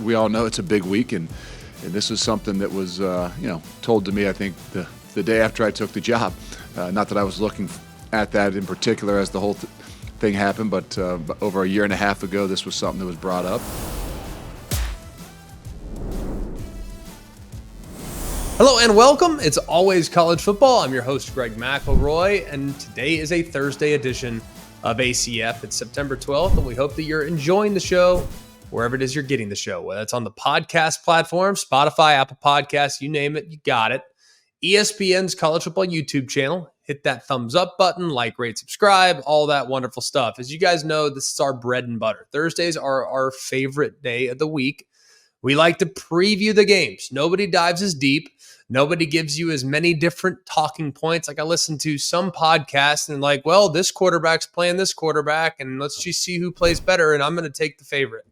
we all know it's a big week, and this was something that was, told to me, I think, the day after I took the job. Not that I was looking at that in particular as the whole thing happened, but over a year and a half ago, this was something that was brought up. Hello and welcome. It's always college football. I'm your host, Greg McElroy, and today is a Thursday edition of ACF. It's September 12th, and we hope that you're enjoying the show wherever it is you're getting the show, whether it's on the podcast platform, Spotify, Apple Podcasts, you name it, you got it. ESPN's college football YouTube channel. Hit that thumbs up button, like, rate, subscribe, all that wonderful stuff. As you guys know, this is our bread and butter. Thursdays are our favorite day of the week. We like to preview the games. Nobody dives as deep. Nobody gives you as many different talking points. Like I listen to some podcasts and like, well, this quarterback's playing this quarterback and let's just see who plays better and I'm going to take the favorite.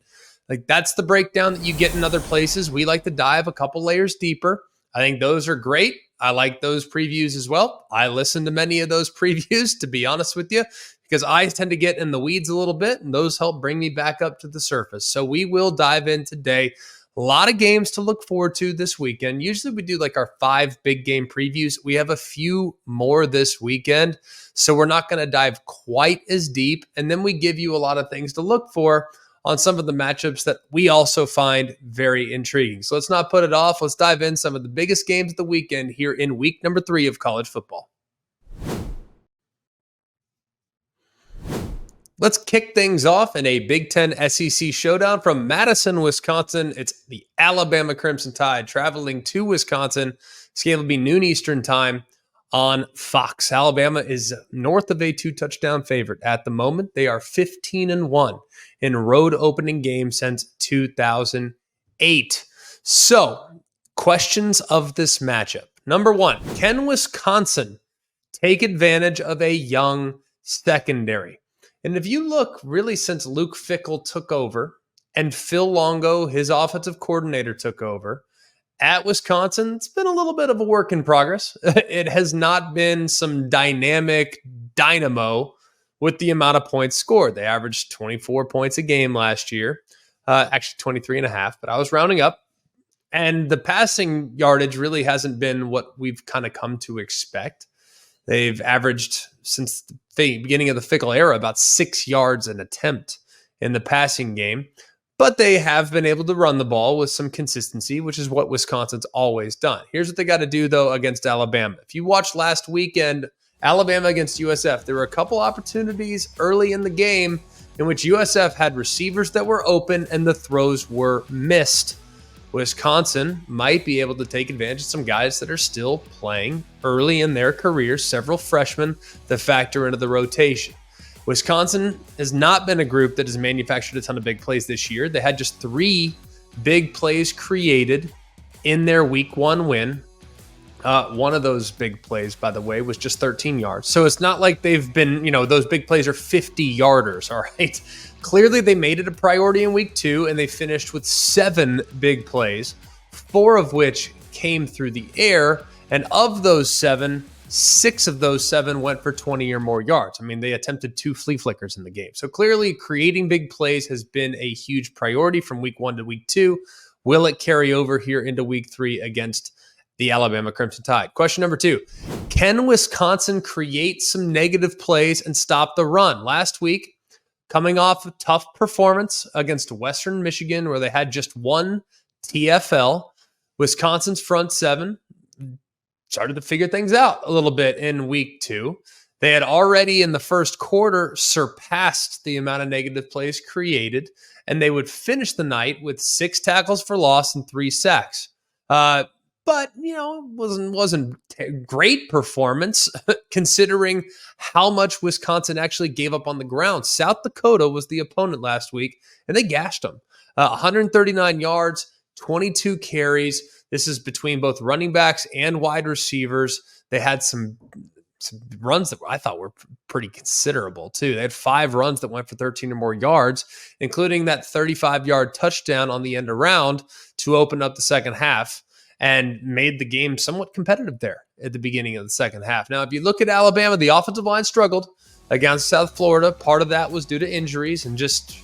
Like that's the breakdown that you get in other places. We like to dive a couple layers deeper. I think those are great. I like those previews as well. I listen to many of those previews, to be honest with you, because I tend to get in the weeds a little bit and those help bring me back up to the surface. So we will dive in today. A lot of games to look forward to this weekend. Usually we do like our 5 big game previews. We have a few more this weekend, so we're not going to dive quite as deep. And then we give you a lot of things to look for on some of the matchups that we also find very intriguing. So let's not put it off. Let's dive in some of the biggest games of the weekend here in week number 3 of college football. Let's kick things off in a Big Ten SEC showdown from Madison, Wisconsin. It's the Alabama Crimson Tide traveling to Wisconsin. This game will be noon Eastern time on Fox. Alabama is north of a 2-touchdown favorite at the moment. They are 15-1 in road opening games since 2008. So, questions of this matchup. Number 1, can Wisconsin take advantage of a young secondary? And if you look really since Luke Fickell took over and Phil Longo, his offensive coordinator, took over at Wisconsin, it's been a little bit of a work in progress. It has not been some dynamic dynamo with the amount of points scored. They averaged 24 points a game last year, actually 23 and a half, but I was rounding up. And the passing yardage really hasn't been what we've kind of come to expect. They've averaged, since the beginning of the Fickell era, about 6 yards an attempt in the passing game. But they have been able to run the ball with some consistency, which is what Wisconsin's always done. Here's what they got to do, though, against Alabama. If you watched last weekend, Alabama against USF, there were a couple opportunities early in the game in which USF had receivers that were open and the throws were missed. Wisconsin might be able to take advantage of some guys that are still playing early in their careers, several freshmen that factor into the rotation. Wisconsin has not been a group that has manufactured a ton of big plays this year. They had just 3 big plays created in their week 1 win. One of those big plays, by the way, was just 13 yards. So it's not like they've been, those big plays are 50-yarders, all right? Clearly, they made it a priority in week 2, and they finished with 7 big plays, 4 of which came through the air. And of those 7, 6 of those 7 went for 20 or more yards. I mean, they attempted 2 flea flickers in the game. So clearly, creating big plays has been a huge priority from week 1 to week 2. Will it carry over here into week 3 against the Alabama Crimson Tide? Question number 2, can Wisconsin create some negative plays and stop the run? Last week, coming off a tough performance against Western Michigan where they had just 1 TFL, Wisconsin's front 7 started to figure things out a little bit in week 2. They had already in the first quarter surpassed the amount of negative plays created, and they would finish the night with 6 tackles for loss and 3 sacks. But, wasn't a great performance considering how much Wisconsin actually gave up on the ground. South Dakota was the opponent last week, and they gashed them. 139 yards, 22 carries. This is between both running backs and wide receivers. They had some runs that I thought were pretty considerable, too. They had 5 runs that went for 13 or more yards, including that 35-yard touchdown on the end around to open up the second half, and made the game somewhat competitive there at the beginning of the second half. Now, if you look at Alabama, the offensive line struggled against South Florida. Part of that was due to injuries and just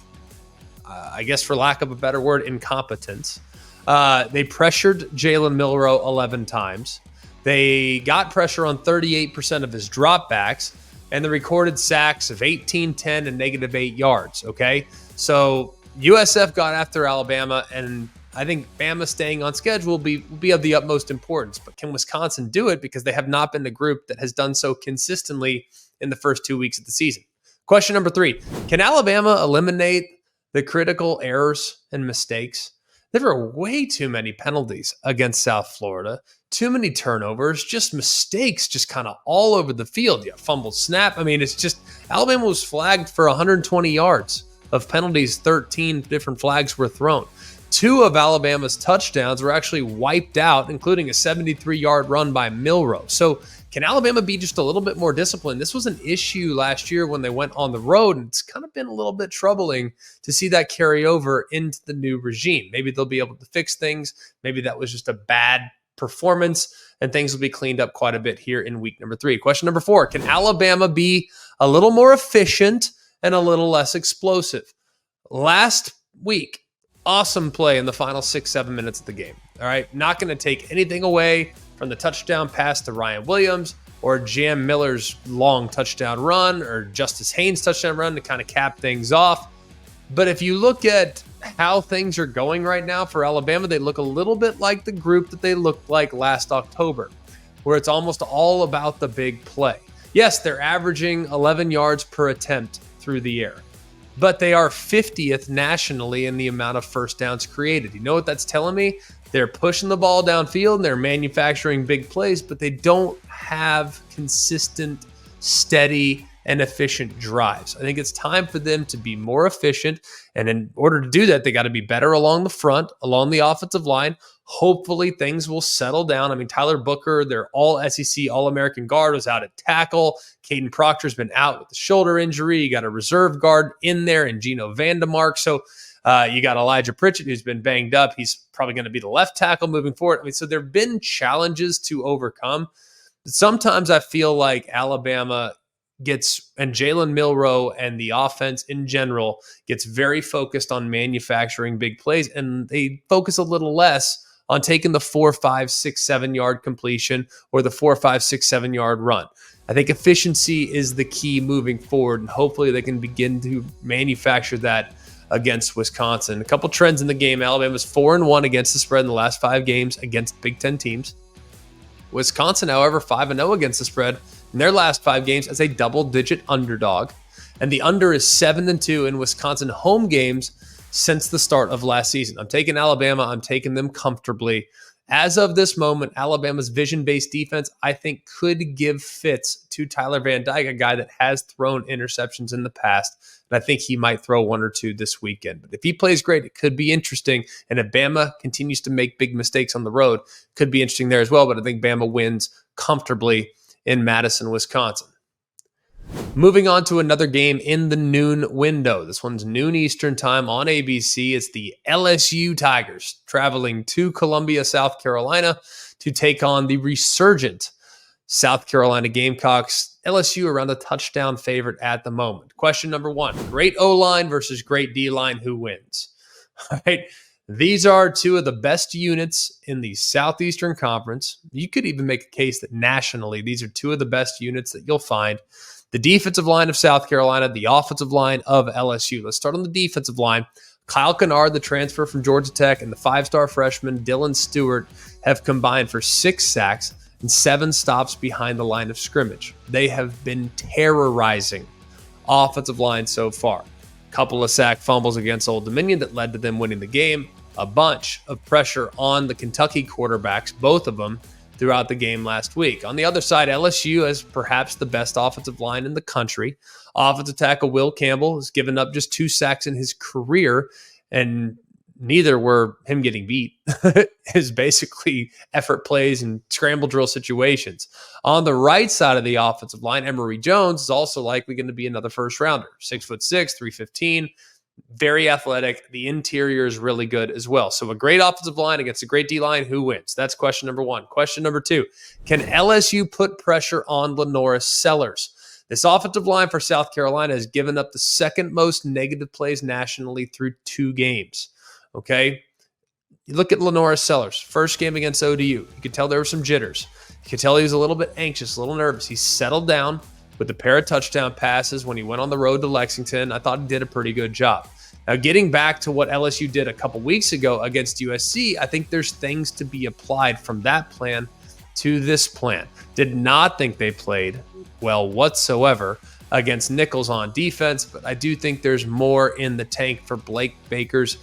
I guess for lack of a better word, incompetence. They pressured Jalen Milroe 11 times. They got pressure on 38% of his dropbacks, and the recorded sacks of 18, 10, and -8 yards, okay? So USF got after Alabama, and I think Bama staying on schedule will be of the utmost importance. But can Wisconsin do it? Because they have not been the group that has done so consistently in the first 2 weeks of the season. Question number 3, can Alabama eliminate the critical errors and mistakes? There were way too many penalties against South Florida, too many turnovers, just mistakes, just kind of all over the field. Yeah, fumbled snap. I mean, it's just Alabama was flagged for 120 yards of penalties. 13 different flags were thrown. 2 of Alabama's touchdowns were actually wiped out, including a 73-yard run by Milroe. So can Alabama be just a little bit more disciplined? This was an issue last year when they went on the road, and it's kind of been a little bit troubling to see that carry over into the new regime. Maybe they'll be able to fix things. Maybe that was just a bad performance, and things will be cleaned up quite a bit here in week number 3. Question number 4, can Alabama be a little more efficient and a little less explosive? Last week, awesome play in the final 6-7 minutes of the game. All right, not going to take anything away from the touchdown pass to Ryan Williams or Jam Miller's long touchdown run or Justice Haynes' touchdown run to kind of cap things off. But if you look at how things are going right now for Alabama, they look a little bit like the group that they looked like last October, where it's almost all about the big play. Yes, they're averaging 11 yards per attempt through the air, but they are 50th nationally in the amount of first downs created. You know what that's telling me? They're pushing the ball downfield and they're manufacturing big plays, but they don't have consistent, steady, and efficient drives. I think it's time for them to be more efficient. And in order to do that, they got to be better along the front, along the offensive line. Hopefully things will settle down. I mean, Tyler Booker, their all SEC All-American guard, was out at tackle. Caden Proctor's been out with a shoulder injury. You got a reserve guard in there and Gino Vandemark. So you got Elijah Pritchett, who's been banged up. He's probably going to be the left tackle moving forward. I mean, so there have been challenges to overcome. But sometimes I feel like Alabama and Jalen Milroe and the offense in general gets very focused on manufacturing big plays, and they focus a little less on taking the 4, 5, 6, 7 yard completion or the 4, 5, 6, 7 yard run. I think efficiency is the key moving forward, and hopefully they can begin to manufacture that against Wisconsin. A couple trends in the game. Alabama's 4-1 against the spread in the last 5 games against Big Ten teams. Wisconsin, however, 5-0 against the spread in their last 5 games as a double-digit underdog. And the under is 7-2 in Wisconsin home games since the start of last season. I'm taking Alabama. I'm taking them comfortably. As of this moment, Alabama's vision-based defense, I think, could give fits to Tyler Van Dyke, a guy that has thrown interceptions in the past. And I think he might throw 1 or 2 this weekend. But if he plays great, it could be interesting. And if Bama continues to make big mistakes on the road, could be interesting there as well. But I think Bama wins comfortably in Madison, Wisconsin. Moving on to another game in the noon window. This one's noon Eastern time on ABC. It's the LSU Tigers traveling to Columbia, South Carolina to take on the resurgent South Carolina Gamecocks. LSU around a touchdown favorite at the moment. Question number 1, great O-line versus great D-line. Who wins? All right. These are 2 of the best units in the Southeastern Conference. You could even make a case that nationally, these are 2 of the best units that you'll find. The defensive line of South Carolina, the offensive line of LSU. Let's start on the defensive line. Kyle Kennard, the transfer from Georgia Tech, and the 5-star freshman Dylan Stewart have combined for 6 sacks and 7 stops behind the line of scrimmage. They have been terrorizing offensive line so far. A couple of sack fumbles against Old Dominion that led to them winning the game. A bunch of pressure on the Kentucky quarterbacks, both of them, throughout the game last week. On the other side, LSU has perhaps the best offensive line in the country. Offensive tackle Will Campbell has given up just 2 sacks in his career, and neither were him getting beat. It's basically effort plays and scramble drill situations. On the right side of the offensive line, Emory Jones is also likely going to be another first rounder. 6'6", 315. Very athletic. The interior is really good as well. So a great offensive line against a great D-line. Who wins? That's question number 1. Question number 2, can LSU put pressure on Lenoris Sellers? This offensive line for South Carolina has given up the second most negative plays nationally through 2 games. Okay? You look at Lenora Sellers, first game against ODU. You could tell there were some jitters. You could tell he was a little bit anxious, a little nervous. He settled down with a pair of touchdown passes when he went on the road to Lexington. I thought he did a pretty good job. Now, getting back to what LSU did a couple weeks ago against USC, I think there's things to be applied from that plan to this plan. Did not think they played well whatsoever against Nichols on defense, but I do think there's more in the tank for Blake Baker's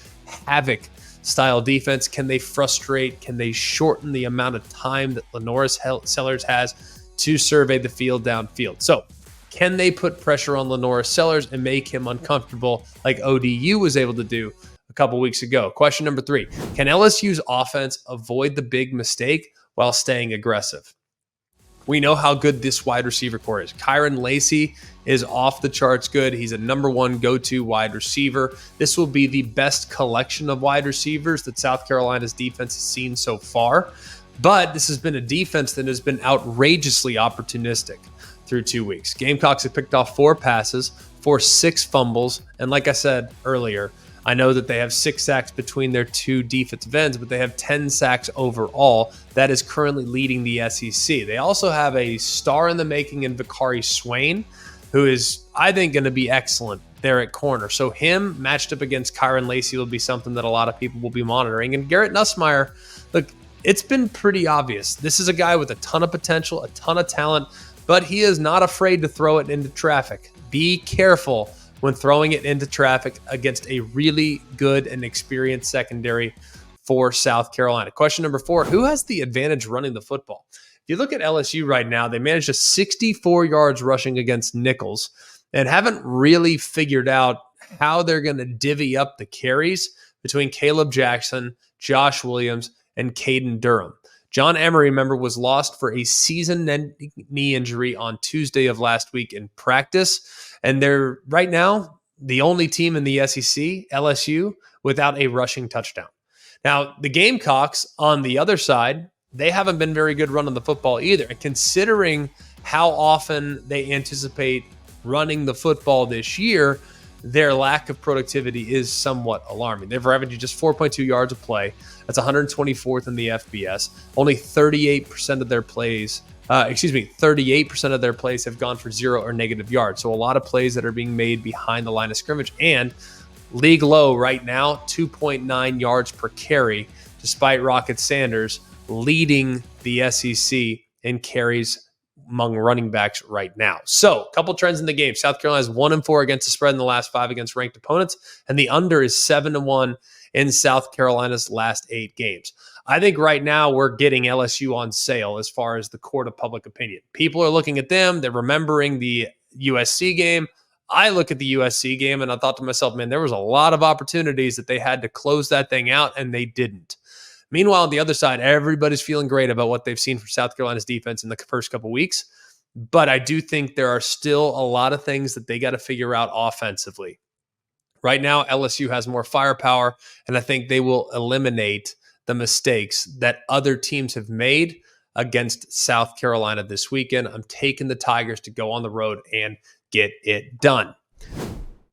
havoc style defense. Can they frustrate? Can they shorten the amount of time that Lenora Sellers has to survey the field downfield? So can they put pressure on Lenora Sellers and make him uncomfortable like ODU was able to do a couple weeks ago? Question number 3, can LSU's offense avoid the big mistake while staying aggressive? We know how good this wide receiver core is. Kyron Lacey is off the charts good. He's a number 1 go-to wide receiver. This will be the best collection of wide receivers that South Carolina's defense has seen so far. But this has been a defense that has been outrageously opportunistic through 2 weeks. Gamecocks have picked off 4 passes, forced 6 fumbles, and like I said earlier, I know that they have 6 sacks between their 2 defensive ends, but they have 10 sacks overall. That is currently leading the SEC. They also have a star in the making in Vakari Swain, who is, I think, going to be excellent there at corner. So him matched up against Kyron Lacey will be something that a lot of people will be monitoring. And Garrett Nussmeier, look, it's been pretty obvious. This is a guy with a ton of potential, a ton of talent, but he is not afraid to throw it into traffic. Be careful when throwing it into traffic against a really good and experienced secondary for South Carolina. Question number 4, who has the advantage running the football? If you look at LSU right now, they managed just 64 yards rushing against Nichols and haven't really figured out how they're going to divvy up the carries between Caleb Jackson, Josh Williams, and Caden Durham. John Emery, remember, was lost for a season-ending knee injury on Tuesday of last week in practice. And they're right now the only team in the SEC, LSU, without a rushing touchdown. Now, the Gamecocks on the other side, they haven't been very good running the football either. And considering how often they anticipate running the football this year, their lack of productivity is somewhat alarming. They've averaged just 4.2 yards a play. That's 124th in the FBS. Only 38% of their plays 38% of their plays have gone for 0 or negative yards. So a lot of plays that are being made behind the line of scrimmage, and league low right now, 2.9 yards per carry, despite Rocket Sanders leading the SEC in carries among running backs right now. So a couple trends in the game. South Carolina is 1-4 against the spread in the last 5 against ranked opponents, and the under is 7-1 in South Carolina's last 8 games. I think right now we're getting LSU on sale as far as the court of public opinion. People are looking at them. They're remembering the USC game. I look at the USC game and I thought to myself, man, there was a lot of opportunities that they had to close that thing out, and they didn't. Meanwhile, on the other side, everybody's feeling great about what they've seen from South Carolina's defense in the first couple weeks. But I do think there are still a lot of things that they got to figure out offensively. Right now, LSU has more firepower, and I think they will eliminate the mistakes that other teams have made against South Carolina this weekend. I'm taking the Tigers to go on the road and get it done.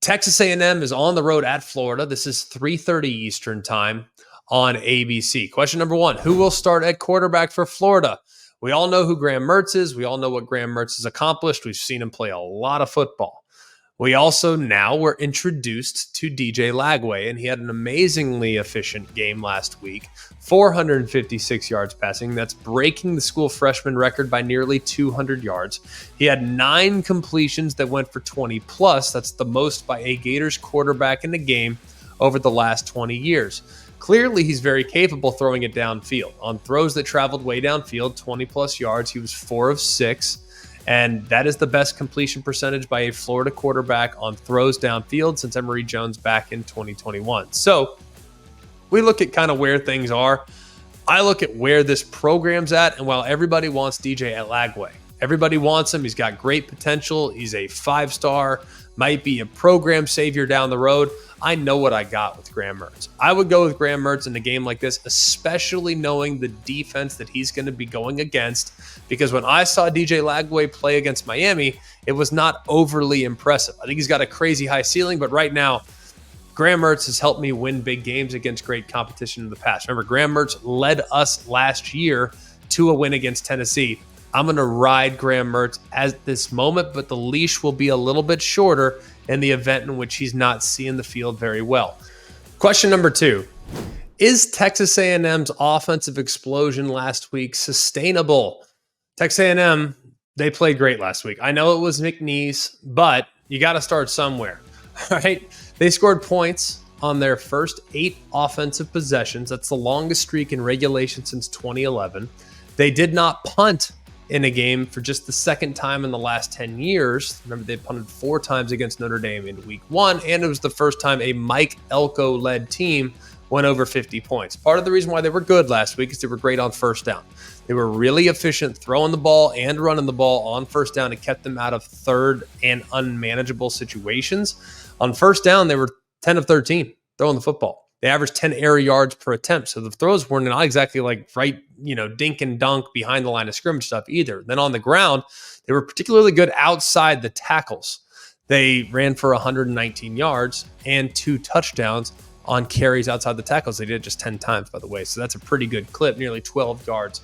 Texas A&M is on the road at Florida. This is 3:30 Eastern time on ABC. Question number 1, who will start at quarterback for Florida? We all know who Graham Mertz is. We all know what Graham Mertz has accomplished. We've seen him play a lot of football. We also now were introduced to DJ Lagway, and he had an amazingly efficient game last week. 456 yards passing. That's breaking the school freshman record by nearly 200 yards. He had 9 completions that went for 20 plus. That's the most by a Gators quarterback in a game over the last 20 years. Clearly, he's very capable throwing it downfield. On throws that traveled way downfield, 20 plus yards, he was 4 of 6. And that is the best completion percentage by a Florida quarterback on throws downfield since Emory Jones back in 2021. So we look at kind of where things are. I look at where this program's at, and while everybody wants DJ Lagway, Everybody wants him. He's got great potential. He's a 5-star, might be a program savior down the road. I know what I got with Graham Mertz. I would go with Graham Mertz in a game like this, especially knowing the defense that he's going to be going against, because when I saw DJ Lagway play against Miami, it was not overly impressive. I think he's got a crazy high ceiling, but right now, Graham Mertz has helped me win big games against great competition in the past. Remember, Graham Mertz led us last year to a win against Tennessee. I'm going to ride Graham Mertz at this moment, but the leash will be a little bit shorter in the event in which he's not seeing the field very well. Question number 2. Is Texas A&M's offensive explosion last week sustainable? Texas A&M, they played great last week. I know it was McNeese, but you got to start somewhere, right? They scored points on their first 8 offensive possessions. That's the longest streak in regulation since 2011. They did not punt in a game for just the second time in the last 10 years. Remember, they punted 4 times against Notre Dame in week 1, and it was the first time a Mike Elko-led team went over 50 points. Part of the reason why they were good last week is they were great on first down. They were really efficient throwing the ball and running the ball on first down and kept them out of third and unmanageable situations. On first down, they were 10 of 13 throwing the football. They averaged 10 air yards per attempt. So the throws were not exactly like dink and dunk behind the line of scrimmage stuff either. Then on the ground, they were particularly good outside the tackles. They ran for 119 yards and 2 touchdowns on carries outside the tackles. They did it just 10 times, by the way. So that's a pretty good clip, nearly 12 yards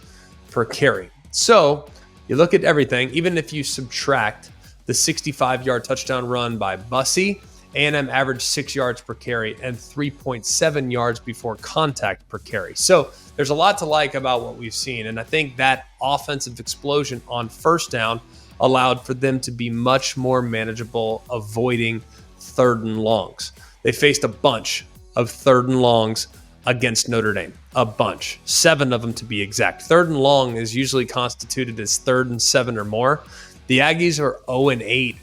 per carry. So you look at everything, even if you subtract the 65-yard touchdown run by Bussey, A&M averaged 6 yards per carry and 3.7 yards before contact per carry. So there's a lot to like about what we've seen. And I think that offensive explosion on first down allowed for them to be much more manageable, avoiding 3rd and longs. They faced a bunch of 3rd and longs against Notre Dame. A bunch. 7 of them to be exact. 3rd and long is usually constituted as 3rd and 7 or more. The Aggies are 0-8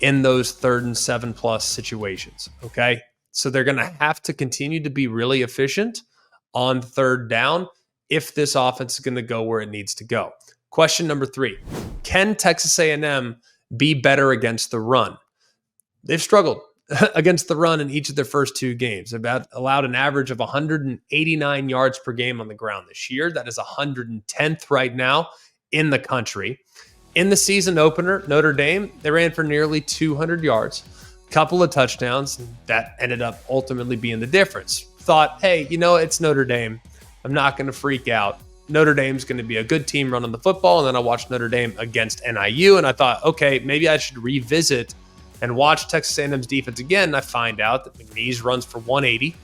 in those 3rd and 7+ situations, okay? So they're going to have to continue to be really efficient on 3rd down if this offense is going to go where it needs to go. Question number 3, can Texas A&M be better against the run? They've struggled against the run in each of their first 2 games. They've allowed an average of 189 yards per game on the ground this year. That is 110th right now in the country. In the season opener, Notre Dame, they ran for nearly 200 yards, a couple of touchdowns. That ended up ultimately being the difference. Thought, hey, it's Notre Dame. I'm not going to freak out. Notre Dame's going to be a good team running the football. And then I watched Notre Dame against NIU, and I thought, okay, maybe I should revisit and watch Texas A&M's defense again. And I find out that McNeese runs for 180.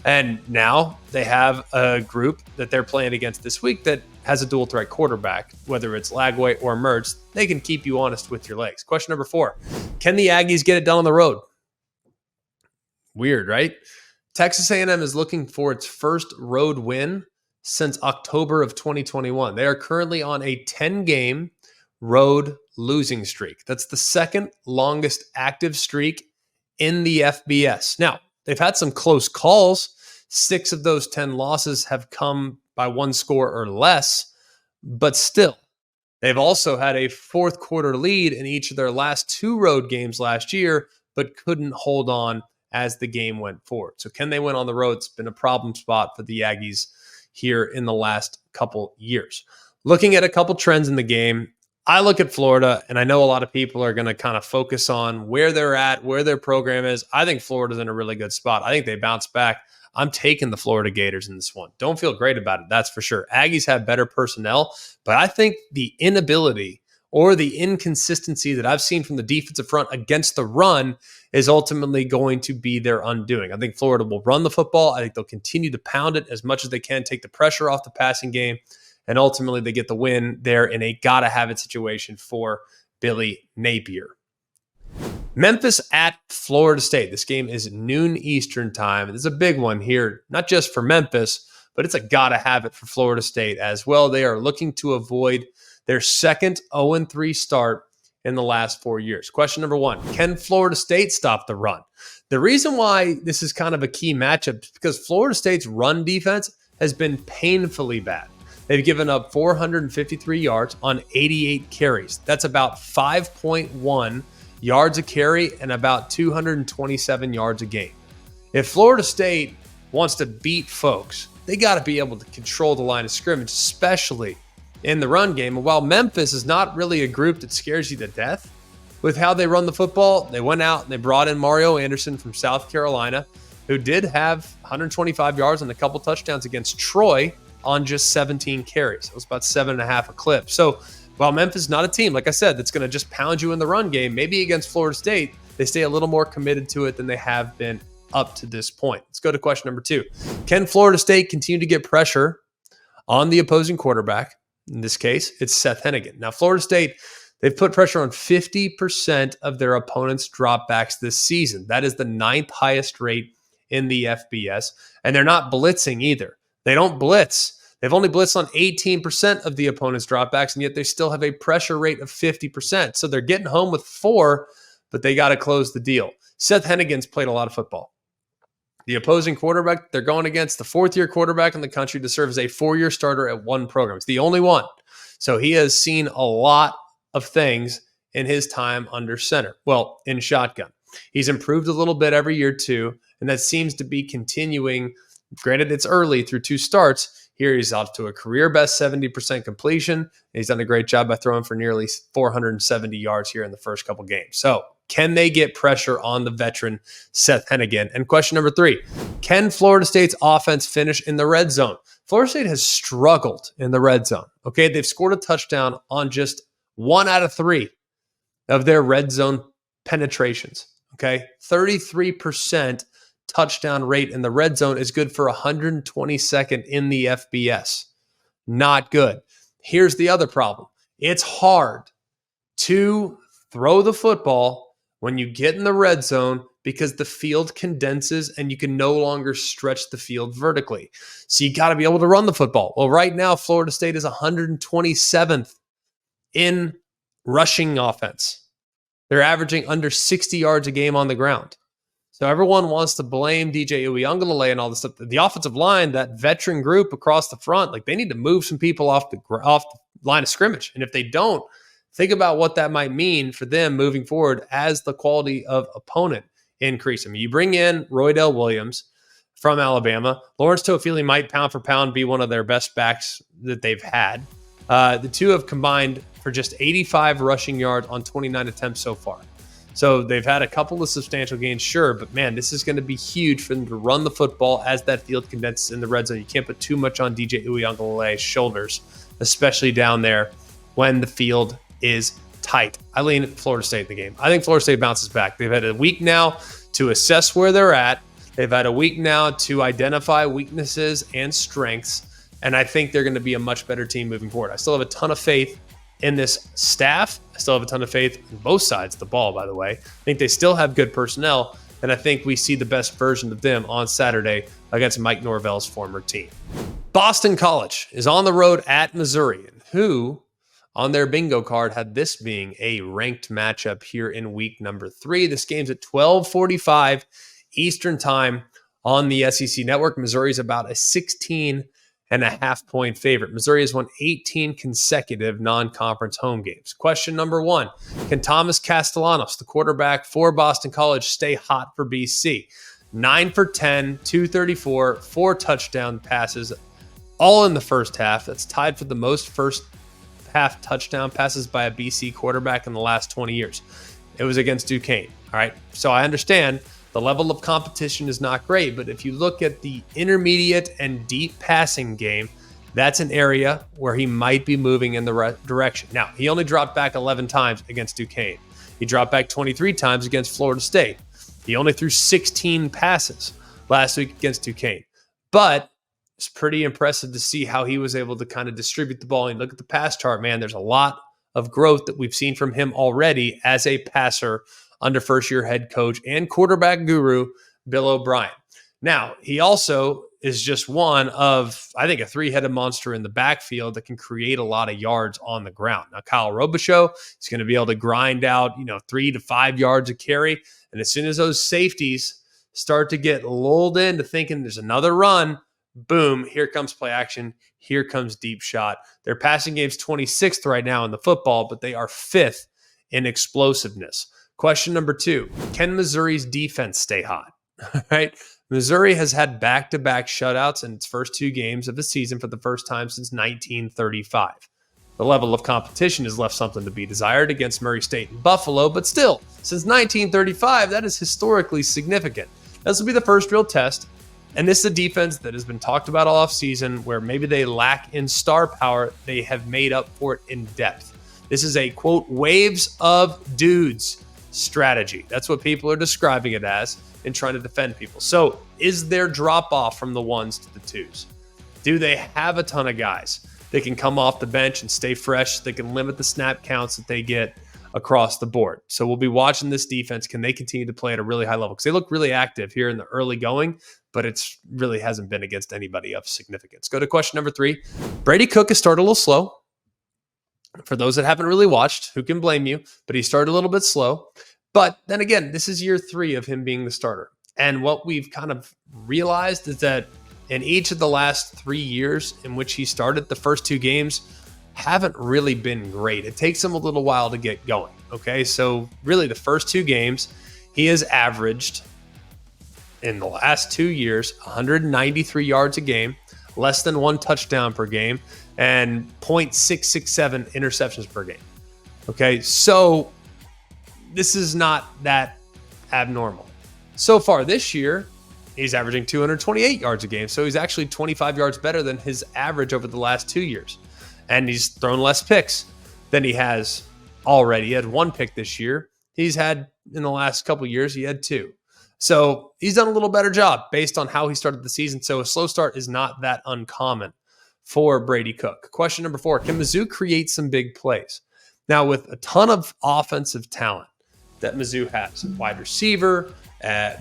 And now they have a group that they're playing against this week that has a dual threat quarterback, whether it's Lagway or Mertz. They can keep you honest with your legs. Question number 4, can the Aggies get it done on the road? Weird, right? Texas A&M is looking for its first road win since October of 2021. They are currently on a 10-game road losing streak. That's the 2nd longest active streak in the FBS. Now, they've had some close calls. 6 of those 10 losses have come by 1 score or less, but still, they've also had a 4th quarter lead in each of their last 2 road games last year, but couldn't hold on as the game went forward. So can they win on the road? It's been a problem spot for the Aggies here in the last couple years. Looking at a couple trends in the game, I look at Florida, and I know a lot of people are going to kind of focus on where they're at, where their program is. I think Florida's in a really good spot. I think they bounce back. I'm taking the Florida Gators in this one. Don't feel great about it, that's for sure. Aggies have better personnel, but I think the inability or the inconsistency that I've seen from the defensive front against the run is ultimately going to be their undoing. I think Florida will run the football. I think they'll continue to pound it as much as they can, take the pressure off the passing game, and ultimately they get the win there in a gotta-have-it situation for Billy Napier. Memphis at Florida State. This game is noon Eastern time. This is a big one here, not just for Memphis, but it's a gotta-have-it for Florida State as well. They are looking to avoid their second 0-3 start in the last 4 years. Question number 1, can Florida State stop the run? The reason why this is kind of a key matchup is because Florida State's run defense has been painfully bad. They've given up 453 yards on 88 carries. That's about 5.1 yards a carry and about 227 yards a game. If Florida State wants to beat folks, they got to be able to control the line of scrimmage, especially in the run game. And while Memphis is not really a group that scares you to death with how they run the football, they went out and they brought in Mario Anderson from South Carolina, who did have 125 yards and a couple touchdowns against Troy on just 17 carries. It was about 7.5 a clip. So while Memphis is not a team, like I said, that's going to just pound you in the run game, maybe against Florida State, they stay a little more committed to it than they have been up to this point. Let's go to question number 2. Can Florida State continue to get pressure on the opposing quarterback? In this case, it's Seth Hennigan. Now, Florida State, they've put pressure on 50% of their opponents' dropbacks this season. That is the 9th highest rate in the FBS. And they're not blitzing either. They don't blitz. They've only blitzed on 18% of the opponent's dropbacks, and yet they still have a pressure rate of 50%. So they're getting home with 4, but they got to close the deal. Seth Hennigan's played a lot of football. The opposing quarterback, they're going against the 4th-year quarterback in the country to serve as a 4-year starter at one program. It's the only one. So he has seen a lot of things in his time under center. Well, in shotgun. He's improved a little bit every year too, and that seems to be continuing. Granted, it's early through 2 starts. Here he's off to a career-best 70% completion. He's done a great job by throwing for nearly 470 yards here in the first couple games. So can they get pressure on the veteran Seth Hennigan? And question number 3, can Florida State's offense finish in the red zone? Florida State has struggled in the red zone. Okay, they've scored a touchdown on just 1 out of 3 of their red zone penetrations. Okay, 33% touchdown rate in the red zone is good for 122nd in the FBS. Not good. Here's the other problem. It's hard to throw the football when you get in the red zone because the field condenses and you can no longer stretch the field vertically. So you got to be able to run the football. Well, right now, Florida State is 127th in rushing offense. They're averaging under 60 yards a game on the ground. So everyone wants to blame DJ Uiagalelei and all this stuff. The offensive line, that veteran group across the front, like they need to move some people off the line of scrimmage. And if they don't, think about what that might mean for them moving forward as the quality of opponent increase. I mean, you bring in Roydell Williams from Alabama. Lawrence Toafili might pound for pound be one of their best backs that they've had. The two have combined for just 85 rushing yards on 29 attempts so far. So they've had a couple of substantial gains, sure, but man, this is going to be huge for them to run the football as that field condenses in the red zone. You can't put too much on DJ Uiagalelei's shoulders, especially down there when the field is tight. I lean Florida State in the game. I think Florida State bounces back. They've had a week now to assess where they're at. They've had a week now to identify weaknesses and strengths, and I think they're going to be a much better team moving forward. I still have a ton of faith in this staff. I still have a ton of faith in both sides of the ball, by the way. I think they still have good personnel, and I think we see the best version of them on Saturday against Mike Norvell's former team. Boston College is on the road at Missouri, and who on their bingo card had this being a ranked matchup here in week number 3. This game's at 12:45 Eastern time on the SEC Network. Missouri's about a 16.5-point favorite. Missouri has won 18 consecutive non-conference home games. Question number 1, can Thomas Castellanos, the quarterback for Boston College, stay hot for BC? 9 for 10, 234, 4 touchdown passes, all in the first half. That's tied for the most first half touchdown passes by a BC quarterback in the last 20 years. It was against Duquesne. All right. So I understand the level of competition is not great, but if you look at the intermediate and deep passing game, that's an area where he might be moving in the right direction. Now, he only dropped back 11 times against Duquesne. He dropped back 23 times against Florida State. He only threw 16 passes last week against Duquesne. But it's pretty impressive to see how he was able to kind of distribute the ball. And look at the pass chart, man. There's a lot of growth that we've seen from him already as a passer under first-year head coach and quarterback guru Bill O'Brien. Now, he also is just one of, I think, a 3-headed monster in the backfield that can create a lot of yards on the ground. Now, Kyle Robichaux is going to be able to grind out, 3 to 5 yards a carry. And as soon as those safeties start to get lulled into thinking there's another run, boom, here comes play action. Here comes deep shot. Their passing game's 26th right now in the football, but they are 5th in explosiveness. Question number 2, can Missouri's defense stay hot? Right? Missouri has had back-to-back shutouts in its first 2 games of the season for the first time since 1935. The level of competition has left something to be desired against Murray State and Buffalo, but still, since 1935, that is historically significant. This will be the first real test, and this is a defense that has been talked about all offseason, where maybe they lack in star power. They have made up for it in depth. This is a, quote, waves of dudes strategy. That's what people are describing it as in trying to defend people. So is there drop off from the 1s to the 2s? Do they have a ton of guys that can come off the bench and stay fresh? They can limit the snap counts that they get across the board. So we'll be watching this defense. Can they continue to play at a really high level? Because they look really active here in the early going, but it's really hasn't been against anybody of significance. Go to question number 3. Brady Cook has started a little slow. For those that haven't really watched, who can blame you? But he started a little bit slow. But then again, this is year 3 of him being the starter. And what we've kind of realized is that in each of the last 3 years in which he started, the first 2 games haven't really been great. It takes him a little while to get going. Okay, so really the first 2 games, he has averaged in the last 2 years 193 yards a game, less than 1 touchdown per game, and 0.667 interceptions per game. Okay, so this is not that abnormal. So far this year, he's averaging 228 yards a game. So he's actually 25 yards better than his average over the last 2 years. And he's thrown less picks than he has already. He had 1 pick this year. He's had, in the last couple of years, he had 2. So he's done a little better job based on how he started the season. So a slow start is not that uncommon for Brady Cook. Question number 4, can Mizzou create some big plays? Now, with a ton of offensive talent that Mizzou has, wide receiver,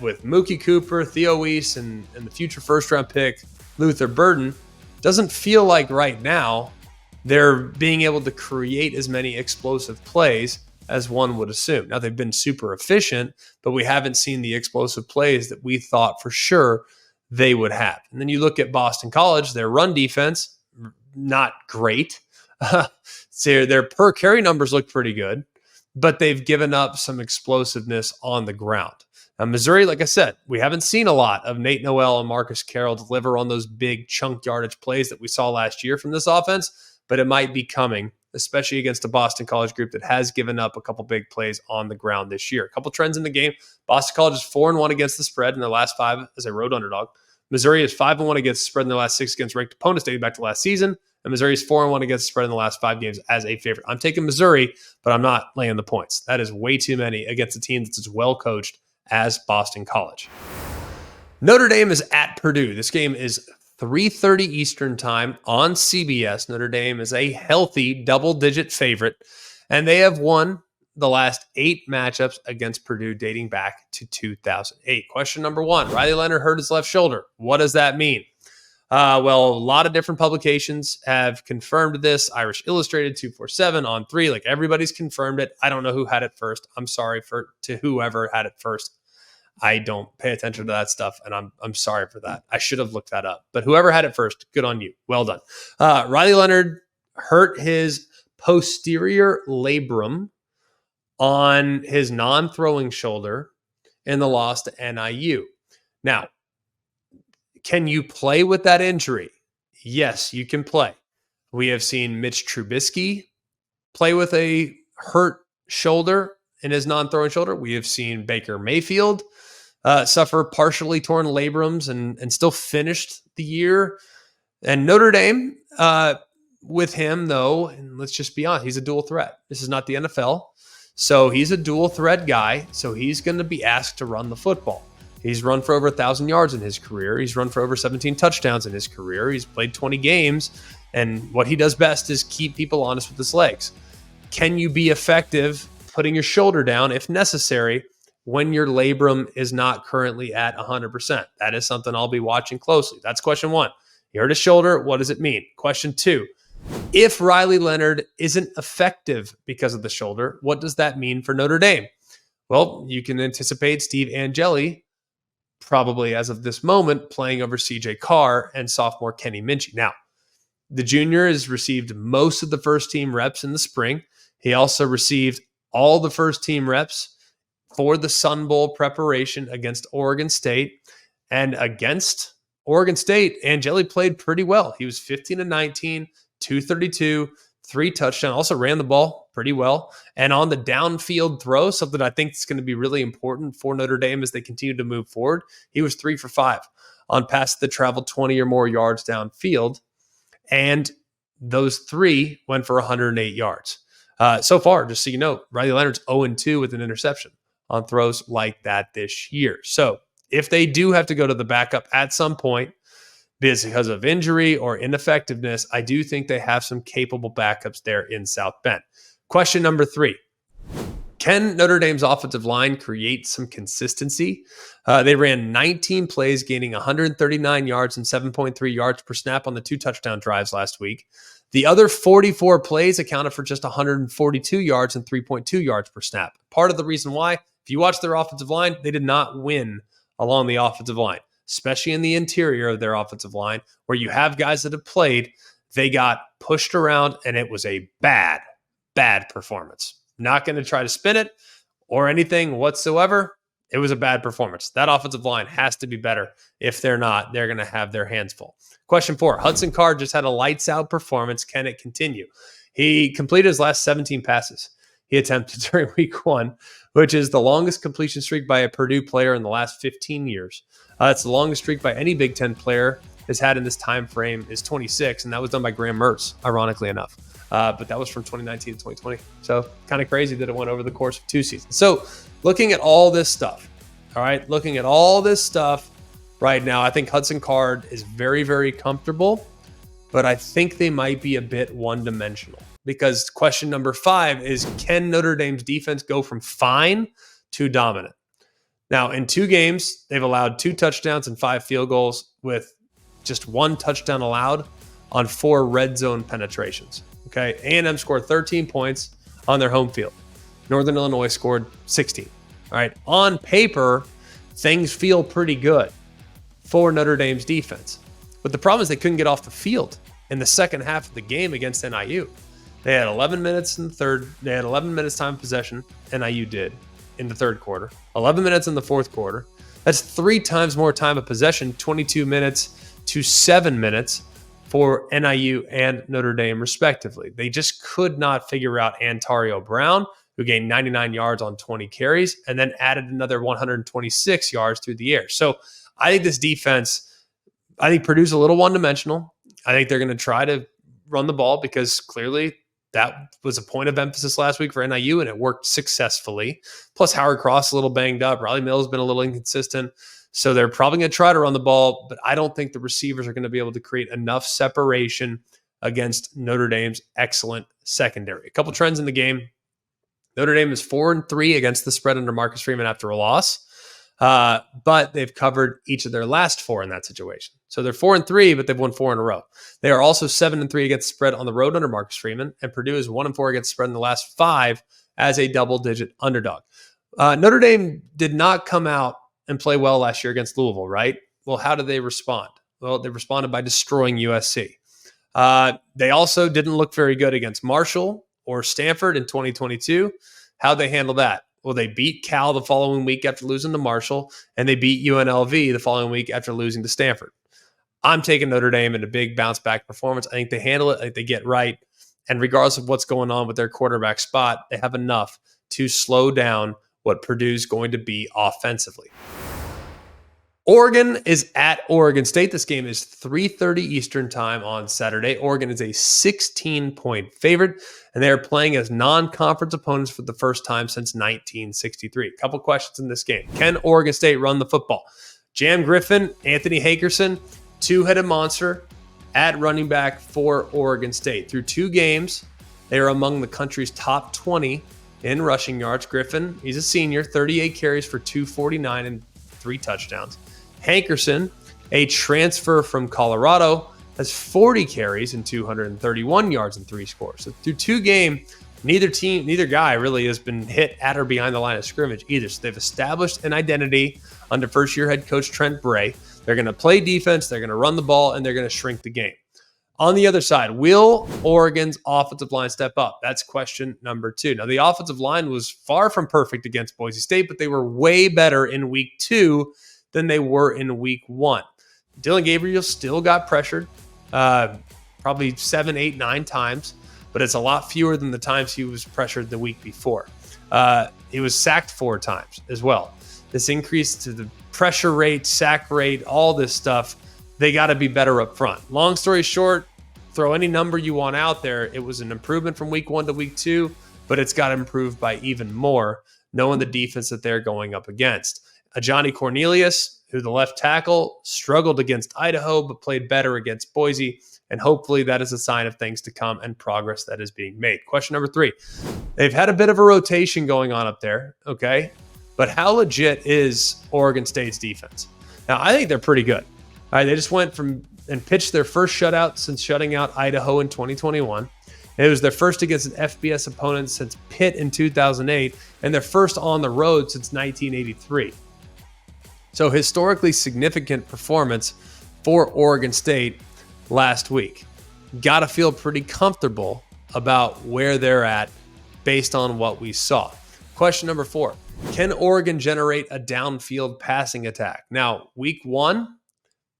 with Mookie Cooper, Theo Weiss, and the future first-round pick, Luther Burden, doesn't feel like right now they're being able to create as many explosive plays as one would assume. Now, they've been super efficient, but we haven't seen the explosive plays that we thought for sure they would have. And then you look at Boston College, their run defense, not great. So their per carry numbers look pretty good, but they've given up some explosiveness on the ground. Now, Missouri, like I said, we haven't seen a lot of Nate Noel and Marcus Carroll deliver on those big chunk yardage plays that we saw last year from this offense, but it might be coming, especially against a Boston College group that has given up a couple big plays on the ground this year. A couple trends in the game. Boston College is 4-1 against the spread in their last 5 as a road underdog. Missouri is 5-1 against the spread in their last 6 against ranked opponents dating back to last season. And Missouri is 4-1 against the spread in the last 5 games as a favorite. I'm taking Missouri, but I'm not laying the points. That is way too many against a team that's as well coached as Boston College. Notre Dame is at Purdue. This game is 3:30 Eastern time on CBS. Notre Dame is a healthy double-digit favorite, and they have won the last 8 matchups against Purdue dating back to 2008. Question number 1, Riley Leonard hurt his left shoulder. What does that mean? Well, a lot of different publications have confirmed this. Irish Illustrated, 247, On3, like everybody's confirmed it. I don't know who had it first. I'm sorry to whoever had it first. I don't pay attention to that stuff, and I'm sorry for that. I should have looked that up. But whoever had it first, good on you. Well done. Riley Leonard hurt his posterior labrum on his non-throwing shoulder in the loss to NIU. Now, can you play with that injury? Yes, you can play. We have seen Mitch Trubisky play with a hurt shoulder in his non-throwing shoulder. We have seen Baker Mayfield suffer partially torn labrums and still finished the year. And Notre Dame, with him, though, and let's just be honest, he's a dual threat. This is not the NFL. So he's a dual threat guy. So he's going to be asked to run the football. He's run for over 1,000 yards in his career. He's run for over 17 touchdowns in his career. He's played 20 games. And what he does best is keep people honest with his legs. Can you be effective putting your shoulder down if necessary when your labrum is not currently at 100%? That is something I'll be watching closely. That's question 1. He hurt his shoulder. What does it mean? Question 2. If Riley Leonard isn't effective because of the shoulder, what does that mean for Notre Dame? Well, you can anticipate Steve Angeli probably as of this moment, playing over CJ Carr and sophomore Kenny Minchey. Now, the junior has received most of the first team reps in the spring. He also received all the first team reps for the Sun Bowl preparation against Oregon State. And against Oregon State, Angeli played pretty well. He was 15-19, 232, 3 touchdowns, also ran the ball pretty well. And on the downfield throw, something I think is going to be really important for Notre Dame as they continue to move forward, he was 3 for 5 on passes that traveled 20 or more yards downfield. And those 3 went for 108 yards. So far, just so you know, Riley Leonard's 0-2 with an interception on throws like that this year. So if they do have to go to the backup at some point because of injury or ineffectiveness, I do think they have some capable backups there in South Bend. Question number 3. Can Notre Dame's offensive line create some consistency? They ran 19 plays, gaining 139 yards and 7.3 yards per snap on the 2 touchdown drives last week. The other 44 plays accounted for just 142 yards and 3.2 yards per snap. Part of the reason why, if you watch their offensive line, they did not win along the offensive line, especially in the interior of their offensive line, where you have guys that have played. They got pushed around, and it was a bad performance. Not going to try to spin it or anything whatsoever. It was a bad performance. That offensive line has to be better. If they're not, they're going to have their hands full. Question 4, Hudson Card just had a lights out performance. Can it continue? He completed his last 17 passes he attempted during week 1, which is the longest completion streak by a Purdue player in the last 15 years. It's the longest streak by any Big Ten player has had in this time frame is 26, and that was done by Graham Mertz, ironically enough. But that was from 2019 to 2020. So kind of crazy that it went over the course of 2 seasons. So looking at all this stuff, right now, I think Hudson Card is very, very comfortable, but I think they might be a bit one-dimensional because question number 5 is, can Notre Dame's defense go from fine to dominant? Now, in 2 games, they've allowed 2 touchdowns and 5 field goals with just 1 touchdown allowed on 4 red zone penetrations. Okay, A&M scored 13 points on their home field. Northern Illinois scored 16. All right, on paper, things feel pretty good for Notre Dame's defense. But the problem is they couldn't get off the field in the second half of the game against NIU. They had 11 minutes in the third. They had 11 minutes time of possession, NIU did, in the third quarter. 11 minutes in the fourth quarter. That's 3 times more time of possession, 22 minutes to 7 minutes for NIU and Notre Dame, respectively. They just could not figure out Antario Brown, who gained 99 yards on 20 carries, and then added another 126 yards through the air. So I think this defense, I think Purdue's a little one-dimensional. I think they're going to try to run the ball because clearly that was a point of emphasis last week for NIU, and it worked successfully. Plus, Howard Cross a little banged up. Riley Mills has been a little inconsistent. So they're probably going to try to run the ball, but I don't think the receivers are going to be able to create enough separation against Notre Dame's excellent secondary. A couple trends in the game. Notre Dame is 4-3 against the spread under Marcus Freeman after a loss, but they've covered each of their last 4 in that situation. So they're 4-3, but they've won 4 in a row. They are also 7-3 against the spread on the road under Marcus Freeman, and Purdue is 1-4 against the spread in the last 5 as a double-digit underdog. Notre Dame did not come out and play well last year against Louisville, right? Well, how did they respond? Well, they responded by destroying USC. They also didn't look very good against Marshall or Stanford in 2022. How'd they handle that? Well, they beat Cal the following week after losing to Marshall, and they beat UNLV the following week after losing to Stanford. I'm taking Notre Dame in a big bounce-back performance. I think they handle it. I think they get right. And regardless of what's going on with their quarterback spot, they have enough to slow down what Purdue's going to be offensively. Oregon is at Oregon State. This game is 3:30 Eastern time on Saturday. Oregon is a 16-point favorite, and they are playing as non-conference opponents for the first time since 1963. A couple questions in this game. Can Oregon State run the football? Jam Griffin, Anthony Hakerson, 2-headed monster at running back for Oregon State. Through 2 games, they are among the country's top 20 in rushing yards. Griffin, he's a senior, 38 carries for 249 and 3 touchdowns. Hankerson, a transfer from Colorado, has 40 carries and 231 yards and 3 scores. So through 2 games, neither guy really has been hit at or behind the line of scrimmage either. So they've established an identity under first-year head coach Trent Bray. They're going to play defense, they're going to run the ball, and they're going to shrink the game. On the other side, will Oregon's offensive line step up? That's question number 2. Now, the offensive line was far from perfect against Boise State, but they were way better in week 2 than they were in week 1. Dylan Gabriel still got pressured probably 7, 8, 9 times, but it's a lot fewer than the times he was pressured the week before. He was sacked 4 times as well. This increase to the pressure rate, sack rate, all this stuff, they got to be better up front. Long story short, throw any number you want out there. It was an improvement from week 1 to week 2, but it's got to improve by even more, knowing the defense that they're going up against. Johnny Cornelius, who the left tackle, struggled against Idaho, but played better against Boise. And hopefully that is a sign of things to come and progress that is being made. Question number 3. They've had a bit of a rotation going on up there, okay? But how legit is Oregon State's defense? Now, I think they're pretty good. All right, they just went from and pitched their first shutout since shutting out Idaho in 2021. It was their first against an FBS opponent since Pitt in 2008, and their first on the road since 1983. So historically significant performance for Oregon State last week. Got to feel pretty comfortable about where they're at based on what we saw. Question number 4. Can Oregon generate a downfield passing attack? Now, week 1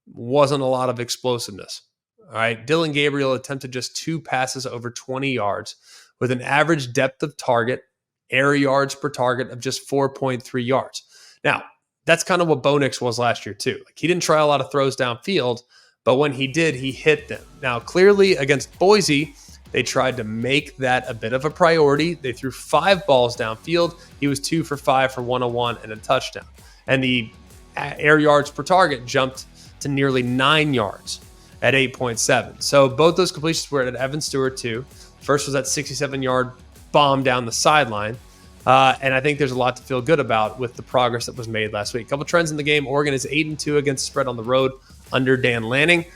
wasn't a lot of explosiveness. All right. Dylan Gabriel attempted just 2 passes over 20 yards with an average depth of target, air yards per target of just 4.3 yards. Now, that's kind of what Bo Nix was last year too. Like, he didn't try a lot of throws downfield, but when he did, he hit them. Now, clearly against Boise, they tried to make that a bit of a priority. They threw 5 balls downfield. He was 2 for 5 for 101 and a touchdown. And the air yards per target jumped to nearly 9 yards at 8.7. So both those completions were at Evan Stewart too. First was that 67-yard bomb down the sideline. And I think there's a lot to feel good about with the progress that was made last week. A couple trends in the game. Oregon is 8-2 against the spread on the road under Dan Lanning.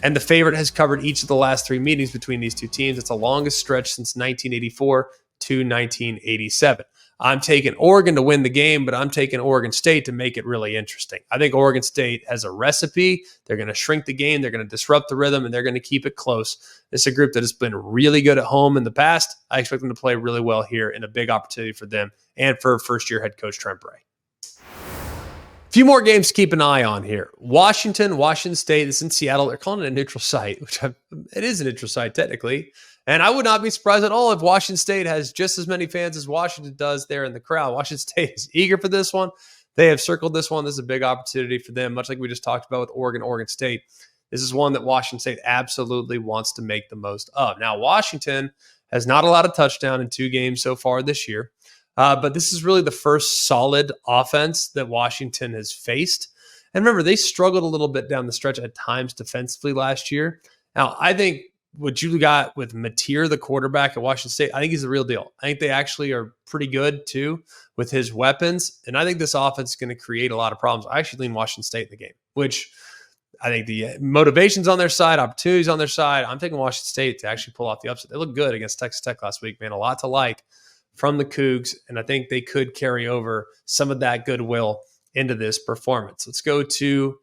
And the favorite has covered each of the last 3 meetings between these two teams. It's the longest stretch since 1984 to 1987. I'm taking Oregon to win the game, but I'm taking Oregon State to make it really interesting. I think Oregon State has a recipe. They're going to shrink the game. They're going to disrupt the rhythm, and they're going to keep it close. It's a group that has been really good at home in the past. I expect them to play really well here, and a big opportunity for them and for first-year head coach Trent Bray. A few more games to keep an eye on here. Washington State is in Seattle. They're calling it a neutral site, it is a neutral site technically. And I would not be surprised at all if Washington State has just as many fans as Washington does there in the crowd. Washington State is eager for this one. They have circled this one. This is a big opportunity for them, much like we just talked about with Oregon State. This is one that Washington State absolutely wants to make the most of. Now, Washington has not allowed a touchdown in 2 games so far this year, but this is really the first solid offense that Washington has faced. And remember, they struggled a little bit down the stretch at times defensively last year. Now, I think what you got with Mateer, the quarterback at Washington State, I think he's the real deal. I think they actually are pretty good too with his weapons. And I think this offense is going to create a lot of problems. I actually lean Washington State in the game, which I think the motivation's on their side, opportunities on their side. I'm taking Washington State to actually pull off the upset. They looked good against Texas Tech last week, man. A lot to like from the Cougs. And I think they could carry over some of that goodwill into this performance. Let's go to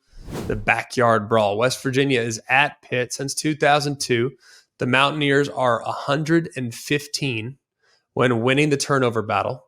the Backyard Brawl. West Virginia is at Pitt since 2002. The Mountaineers are 115 when winning the turnover battle.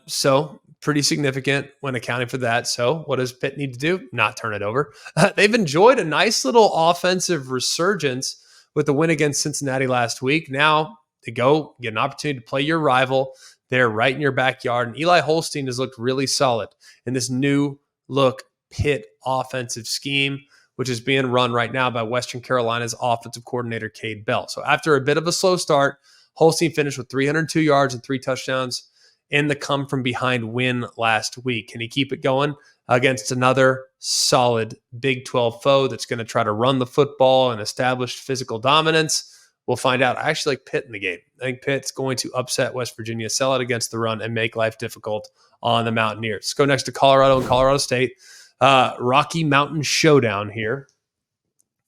So pretty significant when accounting for that. So what does Pitt need to do? Not turn it over. They've enjoyed a nice little offensive resurgence with the win against Cincinnati last week. Now they go get an opportunity to play your rival. They're right in your backyard. And Eli Holstein has looked really solid in this new look Pitt offensive scheme, which is being run right now by Western Carolina's offensive coordinator, Cade Bell. So after a bit of a slow start, Holstein finished with 302 yards and 3 touchdowns in the come-from-behind win last week. Can he keep it going against another solid Big 12 foe that's going to try to run the football and establish physical dominance? We'll find out. I actually like Pitt in the game. I think Pitt's going to upset West Virginia, sell it against the run, and make life difficult on the Mountaineers. Let's go next to Colorado and Colorado State. Rocky Mountain Showdown here.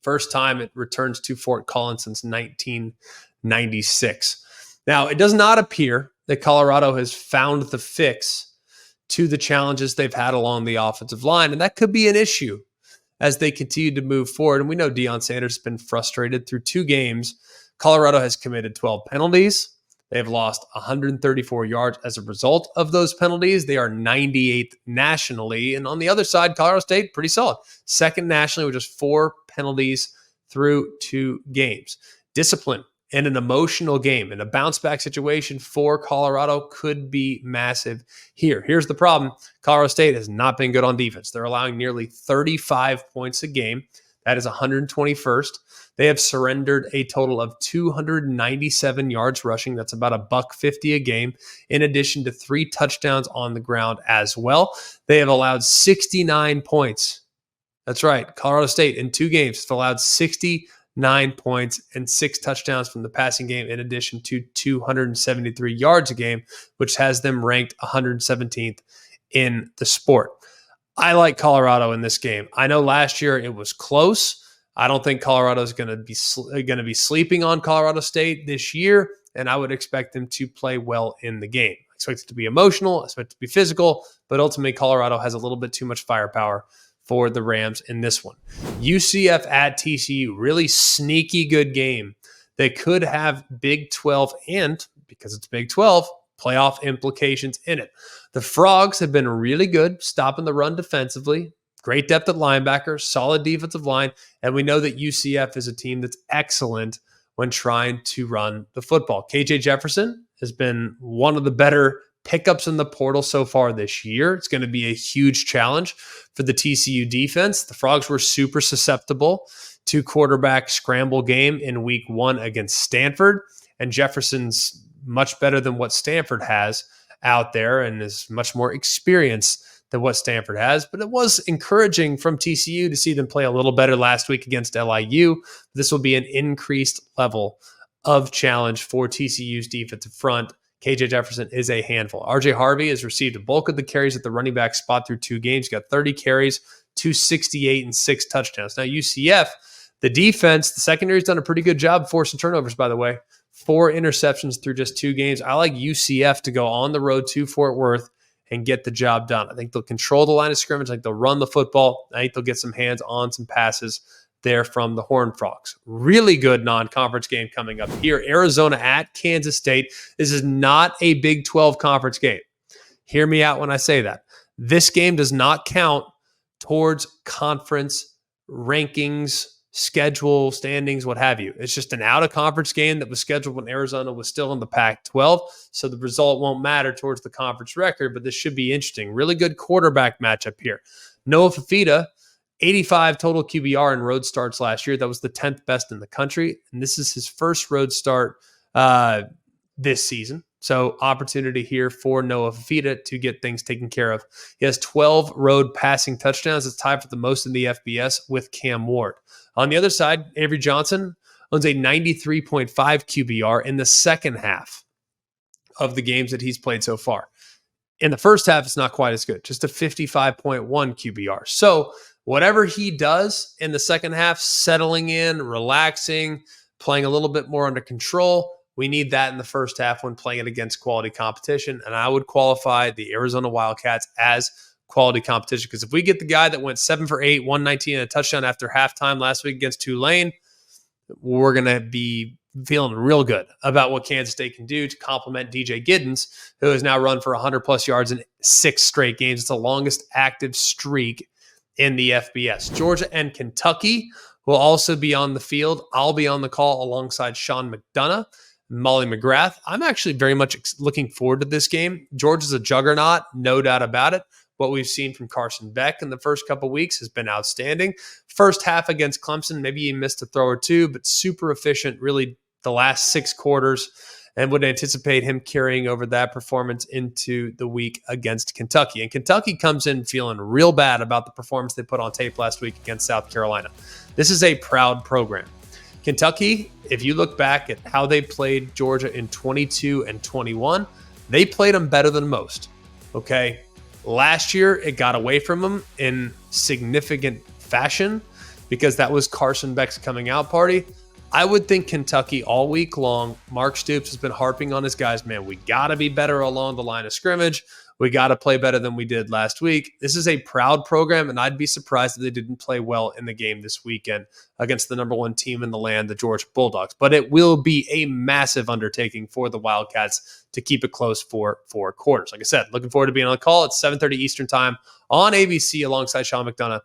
First time it returns to Fort Collins since 1996. Now, it does not appear that Colorado has found the fix to the challenges they've had along the offensive line. And that could be an issue as they continue to move forward. And we know Deion Sanders has been frustrated through 2 games. Colorado has committed 12 penalties. They've lost 134 yards as a result of those penalties. They are 98th nationally. And on the other side, Colorado State, pretty solid. Second nationally with just 4 penalties through 2 games. Discipline in an emotional game, in a bounce-back situation for Colorado could be massive here. Here's the problem. Colorado State has not been good on defense. They're allowing nearly 35 points a game. That is 121st. They have surrendered a total of 297 yards rushing. That's about $150 a game, in addition to 3 touchdowns on the ground as well. They have allowed 69 points. That's right. Colorado State in 2 games has allowed 69 points and 6 touchdowns from the passing game, in addition to 273 yards a game, which has them ranked 117th in the sport. I like Colorado in this game. I know last year it was close. I don't think Colorado is going to be sleeping on Colorado State this year, and I would expect them to play well in the game. I expect it to be emotional, I expect it to be physical, but ultimately Colorado has a little bit too much firepower for the Rams in this one. UCF at TCU, really sneaky good game. They could have Big 12 and, because it's Big 12, playoff implications in it. The Frogs have been really good stopping the run defensively. Great depth at linebacker, solid defensive line, and we know that UCF is a team that's excellent when trying to run the football. KJ Jefferson has been one of the better pickups in the portal so far this year. It's going to be a huge challenge for the TCU defense. The Frogs were super susceptible to quarterback scramble game in week 1 against Stanford, and Jefferson's much better than what Stanford has out there and is much more experienced than what Stanford has. But it was encouraging from TCU to see them play a little better last week against LIU. This will be an increased level of challenge for TCU's defensive front. KJ Jefferson is a handful. RJ Harvey has received a bulk of the carries at the running back spot through 2 games. He's got 30 carries, 268, and 6 touchdowns. Now, UCF, the defense, the secondary's done a pretty good job forcing turnovers, by the way. 4 interceptions through just 2 games. I like UCF to go on the road to Fort Worth and get the job done. I think they'll control the line of scrimmage. I think they'll run the football. I think they'll get some hands on some passes there from the Horned Frogs. Really good non-conference game coming up here. Arizona at Kansas State. This is not a Big 12 conference game. Hear me out when I say that. This game does not count towards conference rankings, schedule, standings, what have you. It's just an out-of-conference game that was scheduled when Arizona was still in the Pac-12, so the result won't matter towards the conference record, but this should be interesting. Really good quarterback matchup here. Noah Fafita, 85 total QBR in road starts last year. That was the 10th best in the country, and this is his first road start this season. So opportunity here for Noah Fafita to get things taken care of. He has 12 road passing touchdowns. It's tied for the most in the FBS with Cam Ward. On the other side, Avery Johnson owns a 93.5 QBR in the second half of the games that he's played so far. In the first half, it's not quite as good, just a 55.1 QBR. So whatever he does in the second half, settling in, relaxing, playing a little bit more under control, we need that in the first half when playing it against quality competition. And I would qualify the Arizona Wildcats as quality competition, because if we get the guy that went 7 for 8, 119 and a touchdown after halftime last week against Tulane, we're going to be feeling real good about what Kansas State can do to complement DJ Giddens, who has now run for 100-plus yards in 6 straight games. It's the longest active streak in the FBS. Georgia and Kentucky will also be on the field. I'll be on the call alongside Sean McDonough, Molly McGrath. I'm actually very much looking forward to this game. Georgia's a juggernaut, no doubt about it. What we've seen from Carson Beck in the first couple weeks has been outstanding. First half against Clemson, maybe he missed a throw or 2, but super efficient really the last 6 quarters, and would anticipate him carrying over that performance into the week against Kentucky. And Kentucky comes in feeling real bad about the performance they put on tape last week against South Carolina. This is a proud program. Kentucky, if you look back at how they played Georgia in 22 and 21, they played them better than most, okay? Last year, it got away from them in significant fashion because that was Carson Beck's coming out party. I would think Kentucky all week long, Mark Stoops has been harping on his guys, man, we got to be better along the line of scrimmage. We got to play better than we did last week. This is a proud program, and I'd be surprised if they didn't play well in the game this weekend against the number one team in the land, the Georgia Bulldogs. But it will be a massive undertaking for the Wildcats to keep it close for 4 quarters. Like I said, looking forward to being on the call. It's 7:30 Eastern time on ABC alongside Sean McDonough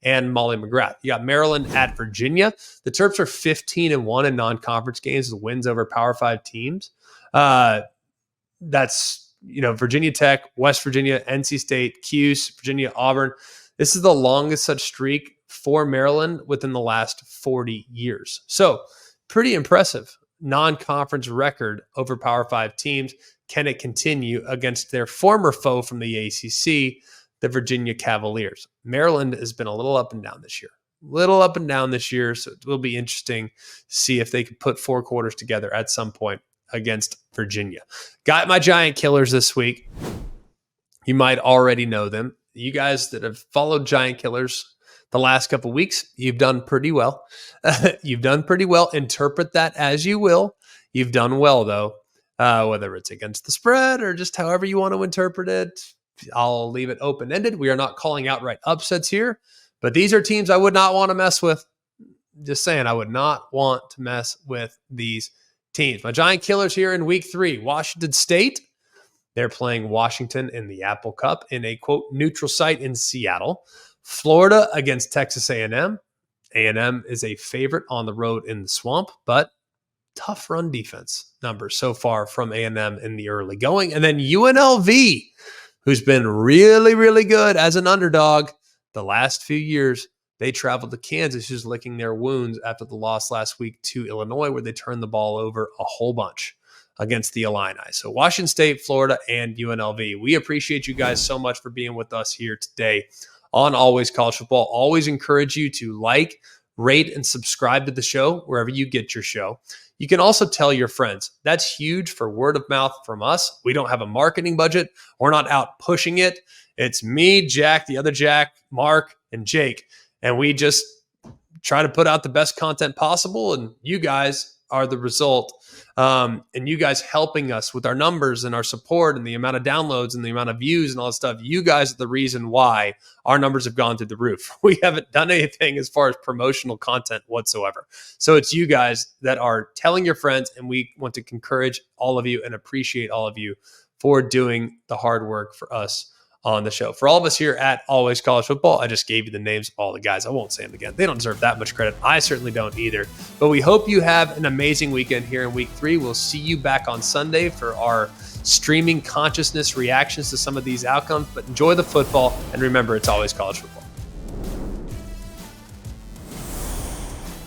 and Molly McGrath. You got Maryland at Virginia. The Terps are 15-1 in non-conference games with wins over Power 5 teams. That's Virginia Tech, West Virginia, NC State, Cuse, Virginia, Auburn. This is the longest such streak for Maryland within the last 40 years. So pretty impressive non-conference record over Power 5 teams. Can it continue against their former foe from the ACC, the Virginia Cavaliers? Maryland has been a little up and down this year. So it will be interesting to see if they could put 4 quarters together at some point against Virginia. Got my Giant Killers this week. You might already know them. You guys that have followed Giant Killers the last couple weeks, you've done pretty well. Interpret that as you will. You've done well, though, whether it's against the spread or just however you want to interpret it. I'll leave it open-ended. We are not calling outright upsets here, but these are teams I would not want to mess with. Just saying, I would not want to mess with these teams. My Giant Killers here in week 3. Washington State. They're playing Washington in the Apple Cup in a, quote, neutral site in Seattle. Florida against Texas A&M. A&M is a favorite on the road in the Swamp, but tough run defense numbers so far from A&M in the early going. And then UNLV, who's been really, really good as an underdog the last few years. They traveled to Kansas, who's licking their wounds after the loss last week to Illinois, where they turned the ball over a whole bunch against the Illini. So Washington State, Florida, and UNLV. We appreciate you guys so much for being with us here today on Always College Football. Always encourage you to like, rate, and subscribe to the show wherever you get your show. You can also tell your friends. That's huge for word of mouth from us. We don't have a marketing budget. We're not out pushing it. It's me, Jack, the other Jack, Mark, and Jake. And we just try to put out the best content possible, and you guys are the result. And you guys helping us with our numbers and our support and the amount of downloads and the amount of views and all that stuff. You guys are the reason why our numbers have gone through the roof. We haven't done anything as far as promotional content whatsoever. So it's you guys that are telling your friends, and we want to encourage all of you and appreciate all of you for doing the hard work for us on the show. For all of us here at Always College Football, I just gave you the names of all the guys. I won't say them again. They don't deserve that much credit. I certainly don't either. But we hope you have an amazing weekend here in week 3. We'll see you back on Sunday for our streaming consciousness reactions to some of these outcomes. But enjoy the football, and remember, it's always college football.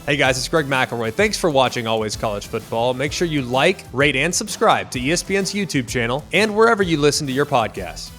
Hey guys, it's Greg McElroy. Thanks for watching Always College Football. Make sure you like, rate, and subscribe to ESPN's YouTube channel and wherever you listen to your podcasts.